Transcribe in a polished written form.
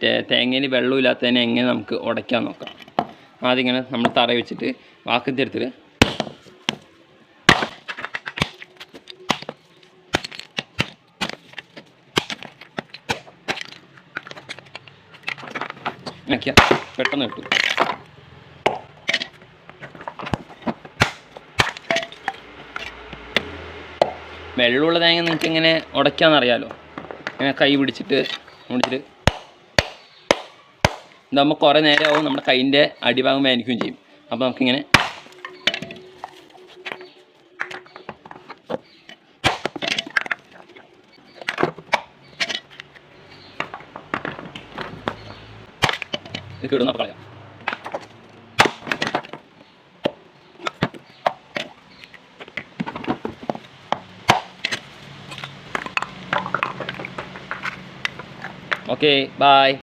മറ്റേ തേങ്ങയിൽ വെള്ളമില്ലാത്തതിനെ എങ്ങനെ നമുക്ക് ഉടയ്ക്കാൻ നോക്കാം. ആദ്യം ഇങ്ങനെ നമ്മൾ തറ വെച്ചിട്ട് വാക്കത്തി എടുത്തിട്ട് പെട്ടെന്ന് കിട്ടും. വെള്ളമുള്ള തേങ്ങ നിങ്ങൾക്ക് എങ്ങനെ ഉടയ്ക്കാമെന്നറിയാമല്ലോ. ഇങ്ങനെ കൈ പിടിച്ചിട്ട് ഇതാകുമ്പോൾ കുറേ നേരമാവും നമ്മുടെ കൈയിൻ്റെ അടിഭാഗം വേദനിക്കുകയും ചെയ്യും. അപ്പോൾ നമുക്കിങ്ങനെ ഇത് കിടുന്ന കളയാം. Okay, bye.